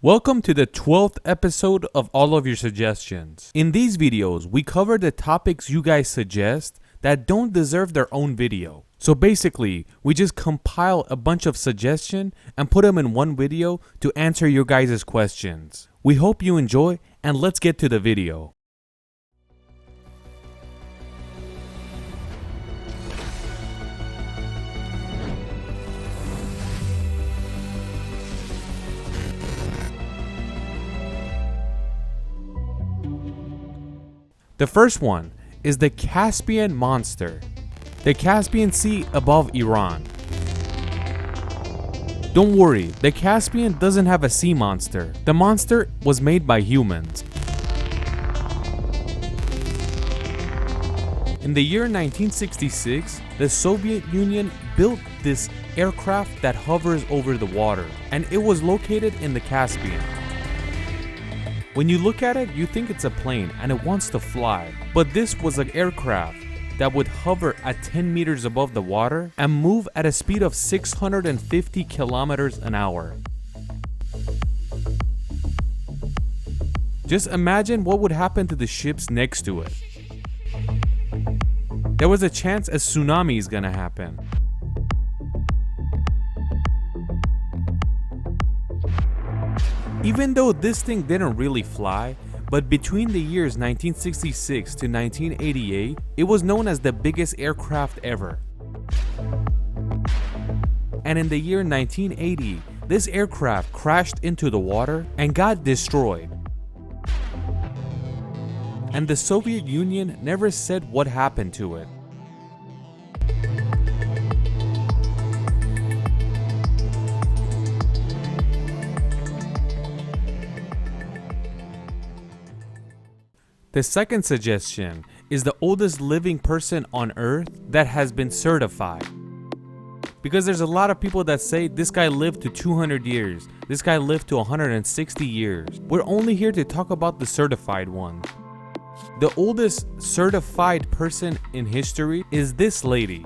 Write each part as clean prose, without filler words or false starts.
Welcome to the 12th episode of All of Your Suggestions. In these videos, we cover the topics you guys suggest that don't deserve their own video. So basically, we just compile a bunch of suggestions and put them in one video to answer your guys' questions. We hope you enjoy, and let's get to the video. The first one is the Caspian Monster, the Caspian Sea above Iran. Don't worry, the Caspian doesn't have a sea monster. The monster was made by humans. In the year 1966, the Soviet Union built this aircraft that hovers over the water, and it was located in the Caspian. When you look at it, you think it's a plane and it wants to fly. But this was an aircraft that would hover at 10 meters above the water and move at a speed of 650 kilometers an hour. Just imagine what would happen to the ships next to it. There was a chance a tsunami is gonna happen. Even though this thing didn't really fly, but between the years 1966 to 1988, it was known as the biggest aircraft ever. And in the year 1980, this aircraft crashed into the water and got destroyed. And the Soviet Union never said what happened to it. The second suggestion is the oldest living person on Earth that has been certified. Because there's a lot of people that say this guy lived to 200 years, this guy lived to 160 years. We're only here to talk about the certified one. The oldest certified person in history is this lady,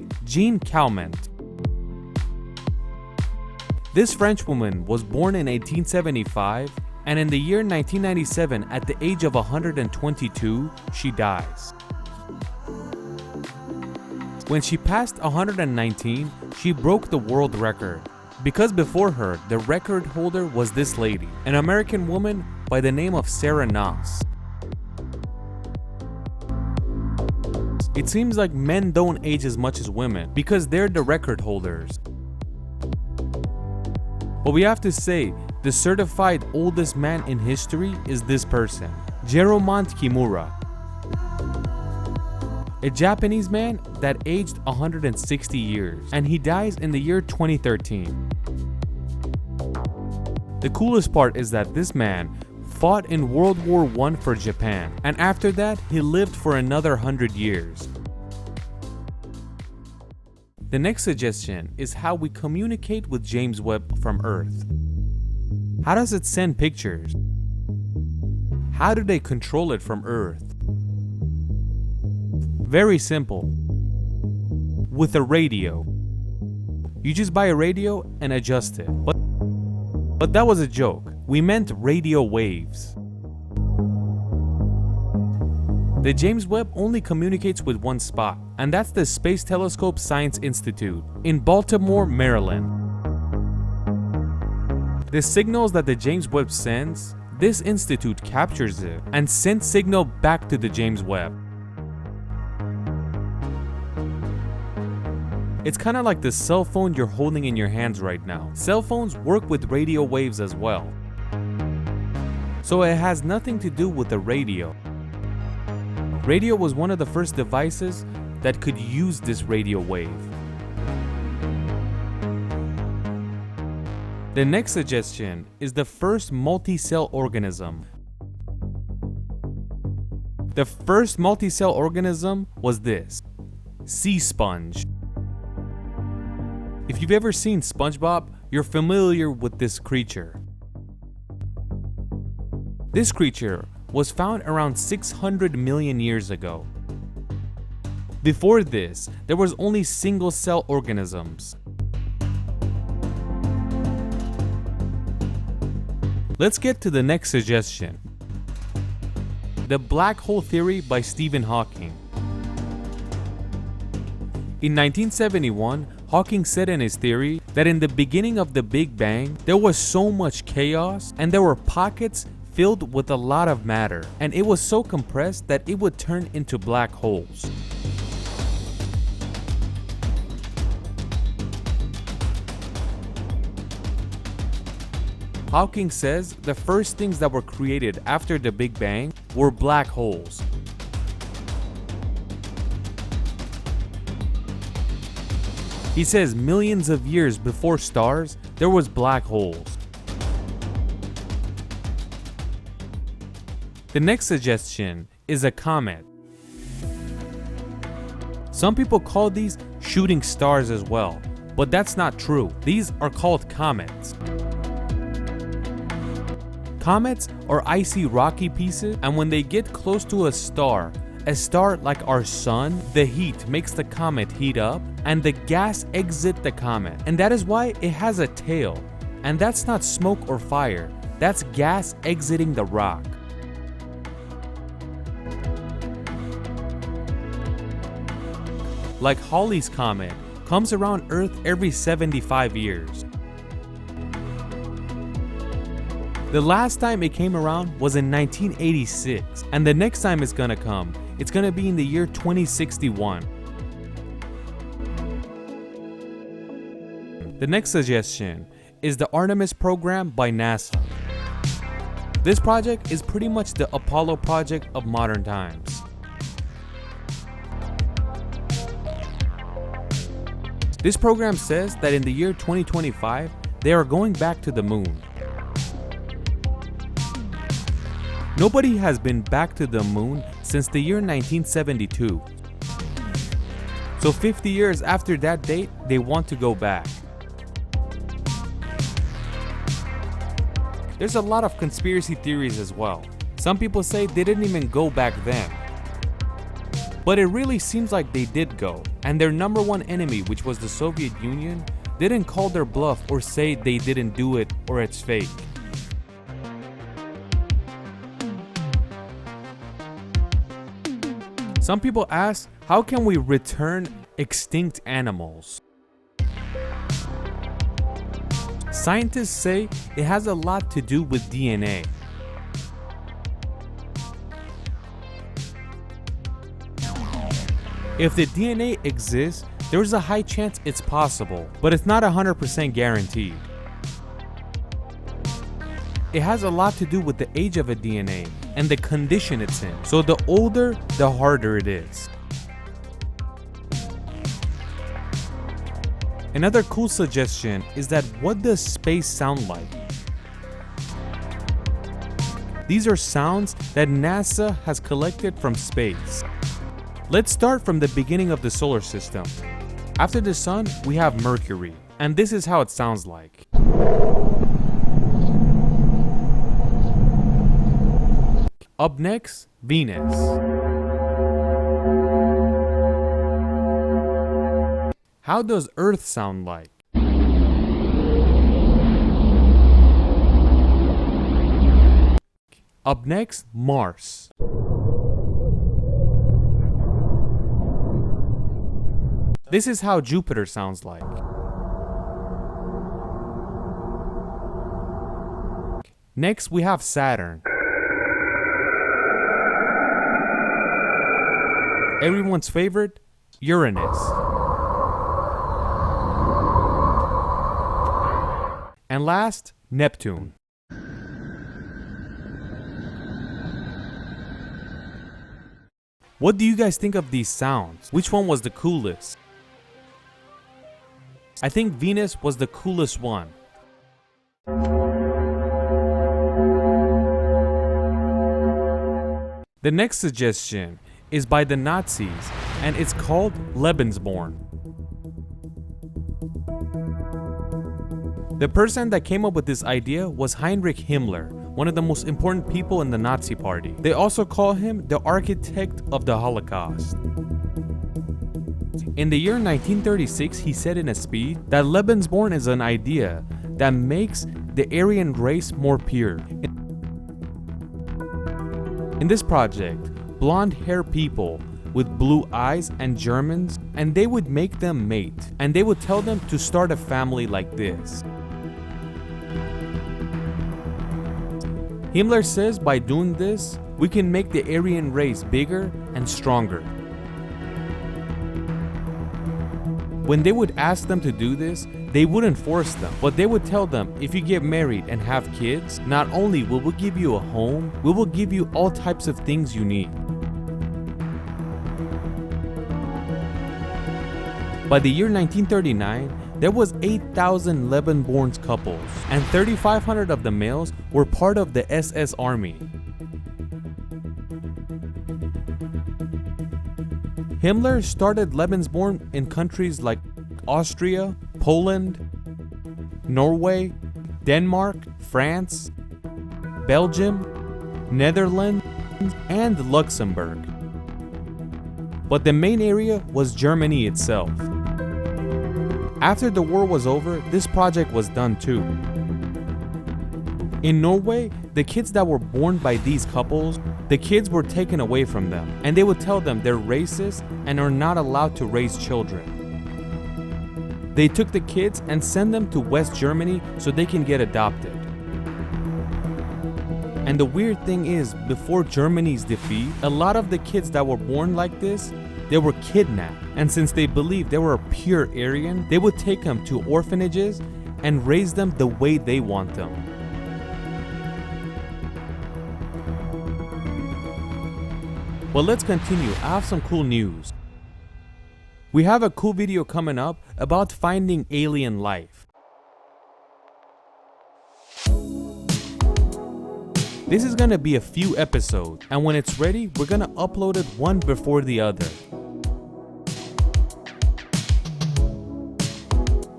Comet. This French woman was born in 1875. And in the year 1997, at the age of 122, she dies. When she passed 119, she broke the world record. Because before her, the record holder was this lady, an American woman by the name of Sarah Knox. It seems like men don't age as much as women because they're the record holders. But we have to say, the certified oldest man in history is this person, Jeromont Kimura, a Japanese man that aged 160 years, and he dies in the year 2013. The coolest part is that this man fought in World War I for Japan, and after that, he lived for another 100 years. The next suggestion is how we communicate with James Webb from Earth. How does it send pictures? How do they control it from Earth? Very simple. With a radio. You just buy a radio and adjust it. But that was a joke. We meant radio waves. The James Webb only communicates with one spot, and that's the Space Telescope Science Institute in Baltimore, Maryland. The signals that the James Webb sends, this institute captures it and sends signal back to the James Webb. It's kind of like the cell phone you're holding in your hands right now. Cell phones work with radio waves as well. So it has nothing to do with the radio. Radio was one of the first devices that could use this radio wave. The next suggestion is the first multi-cell organism. The first multi-cell organism was this, sea sponge. If you've ever seen SpongeBob, you're familiar with this creature. This creature was found around 600 million years ago. Before this, there was only single-cell organisms. Let's get to the next suggestion. The black hole theory by Stephen Hawking. In 1971, Hawking said in his theory that in the beginning of the Big Bang, there was so much chaos and there were pockets filled with a lot of matter, and it was so compressed that it would turn into black holes. Hawking says the first things that were created after the Big Bang were black holes. He says millions of years before stars, there was black holes. The next suggestion is a comet. Some people call these shooting stars as well, but that's not true. These are called comets. Comets are icy rocky pieces, and when they get close to a star like our sun, the heat makes the comet heat up and the gas exit the comet. And that is why it has a tail. And that's not smoke or fire, that's gas exiting the rock. Like Halley's Comet, comes around Earth every 75 years. The last time it came around was in 1986, and the next time it's gonna come, it's gonna be in the year 2061. The next suggestion is the Artemis program by NASA. This project is pretty much the Apollo project of modern times. This program says that in the year 2025, they are going back to the moon. Nobody has been back to the moon since the year 1972. So 50 years after that date, they want to go back. There's a lot of conspiracy theories as well. Some people say they didn't even go back then. But it really seems like they did go, and their number one enemy, which was the Soviet Union, didn't call their bluff or say they didn't do it or it's fake. Some people ask, how can we return extinct animals? Scientists say it has a lot to do with DNA. If the DNA exists, there's a high chance it's possible, but it's not 100% guaranteed. It has a lot to do with the age of a DNA and the condition it's in. So the older, the harder it is. Another cool suggestion is that what does space sound like? These are sounds that NASA has collected from space. Let's start from the beginning of the solar system. After the sun, we have Mercury, and this is how it sounds like. Up next, Venus. How does Earth sound like? Up next, Mars. This is how Jupiter sounds like. Next, we have Saturn. Everyone's favorite, Uranus. And last, Neptune. What do you guys think of these sounds? Which one was the coolest? I think Venus was the coolest one. The next suggestion is by the Nazis, and it's called Lebensborn. The person that came up with this idea was Heinrich Himmler, one of the most important people in the Nazi party. They also call him the architect of the Holocaust. In the year 1936, he said in a speech that Lebensborn is an idea that makes the Aryan race more pure. In this project, blonde-haired people with blue eyes and Germans, and they would make them mate, and they would tell them to start a family like this. Himmler says by doing this, we can make the Aryan race bigger and stronger. When they would ask them to do this, they wouldn't force them, but they would tell them, if you get married and have kids, not only will we give you a home, we will give you all types of things you need. By the year 1939, there was 8,000 lebensborn couples, and 3,500 of the males were part of the SS Army. Himmler started lebensborn in countries like Austria, Poland, Norway, Denmark, France, Belgium, Netherlands, and Luxembourg. But the main area was Germany itself. After the war was over, this project was done too. In Norway, the kids that were born by these couples, the kids were taken away from them, and they would tell them they're racist and are not allowed to raise children. They took the kids and sent them to West Germany so they can get adopted. And the weird thing is, before Germany's defeat, a lot of the kids that were born like this, they were kidnapped. And since they believed they were a pure Aryan, they would take them to orphanages and raise them the way they want them. Well, let's continue. I have some cool news. We have a cool video coming up about finding alien life. This is gonna be a few episodes, and when it's ready, we're gonna upload it one before the other.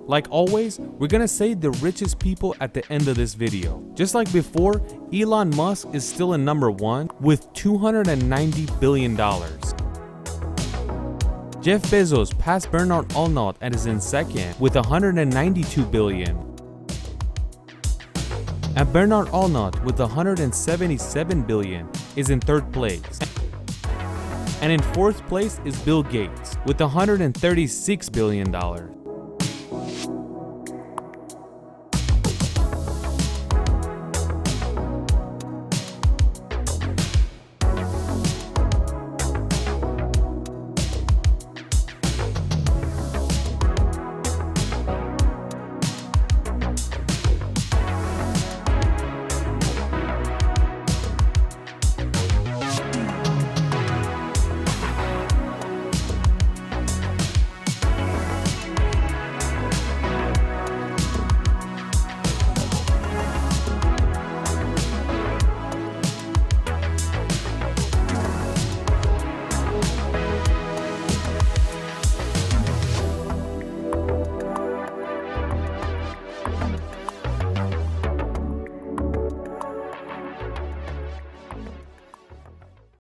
Like always, we're gonna say the richest people at the end of this video. Just like before, Elon Musk is still in number 1 with $290 billion. Jeff Bezos passed Bernard Arnault and is in second with 192 billion. And Bernard Arnault with 177 billion is in third place. And in fourth place is Bill Gates with $136 billion.